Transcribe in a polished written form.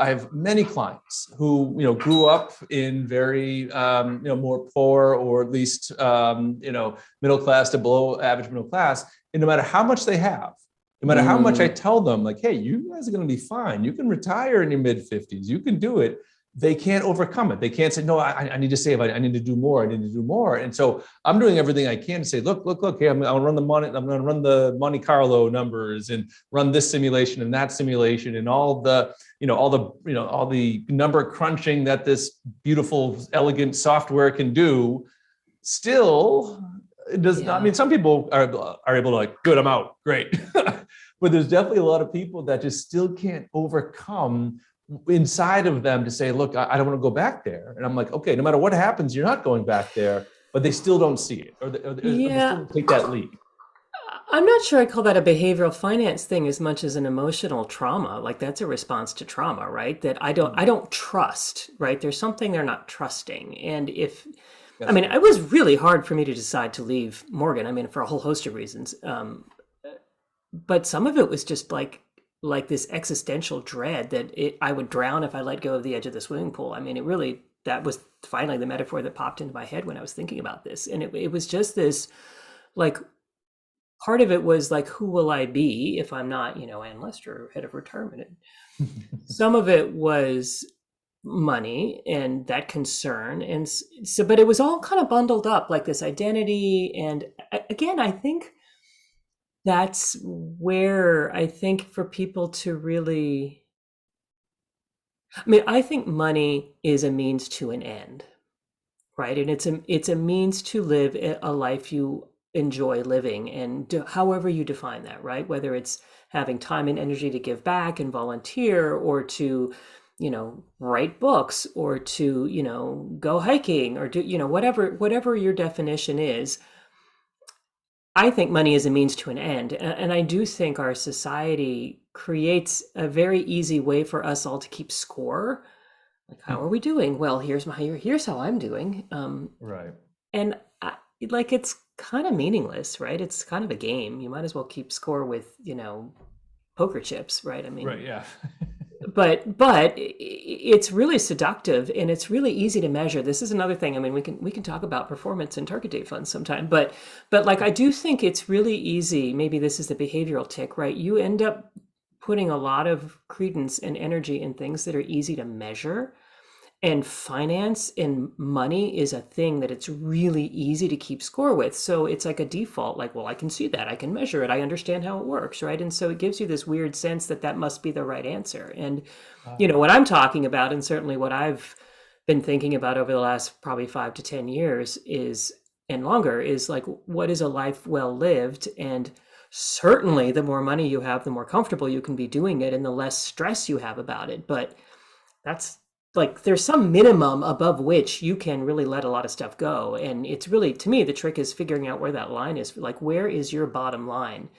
I have many clients who, grew up in very, more poor, or at least, middle class to below average middle class. And no matter how much they have, no matter how much I tell them, like, hey, you guys are going to be fine. You can retire in your mid 50s. You can do it. They can't overcome it. They can't say, no, I need to save. I need to do more. I need to do more. And so I'm doing everything I can to say, look, hey, I'll run the money. I'm going to run the Monte Carlo numbers and run this simulation and that simulation and all the number crunching that this beautiful, elegant software can do. Still, it does not. I mean, some people are able to, like, good, I'm out, great. But there's definitely a lot of people that just still can't overcome inside of them to say, look, I don't want to go back there. And I'm like, okay, no matter what happens, you're not going back there, but they still don't see it, or they still don't take that leap. I'm not sure I call that a behavioral finance thing as much as an emotional trauma. Like, that's a response to trauma, right? That I don't trust, right? There's something they're not trusting. And it was really hard for me to decide to leave Morgan. I mean, for a whole host of reasons. But some of it was just like this existential dread that I would drown if I let go of the edge of the swimming pool. I mean, that was finally the metaphor that popped into my head when I was thinking about this. And it was just this, like, part of it was like, who will I be if I'm not, Ann Lester, head of retirement? Some of it was money and that concern. And so, but it was all kind of bundled up, like this identity. And again, I think that's where I think for people to really, I think money is a means to an end, right? And it's a means to live a life you enjoy living, and however you define that, right? Whether it's having time and energy to give back and volunteer, or to, write books, or to, go hiking, or do, whatever your definition is. I think money is a means to an end. And I do think our society creates a very easy way for us all to keep score. Like, how are we doing? Well, here's how I'm doing. Right. And it's kind of meaningless, right? It's kind of a game. You might as well keep score with, poker chips, right? I mean, right. Yeah. but it's really seductive, and it's really easy to measure. This is another thing. I mean, we can talk about performance and target date funds sometime, but like, I do think it's really easy. Maybe this is the behavioral tick, right? You end up putting a lot of credence and energy in things that are easy to measure. And finance and money is a thing that it's really easy to keep score with. So it's like a default, like, well, I can see that, I can measure it, I understand how it works, right? And so it gives you this weird sense that must be the right answer. And, what I'm talking about, and certainly what I've been thinking about over the last probably 5 to 10 years and longer, is like, what is a life well lived? And certainly the more money you have, the more comfortable you can be doing it, and the less stress you have about it. But that's, like, there's some minimum above which you can really let a lot of stuff go. And it's really, to me, the trick is figuring out where that line is. Like, where is your bottom line?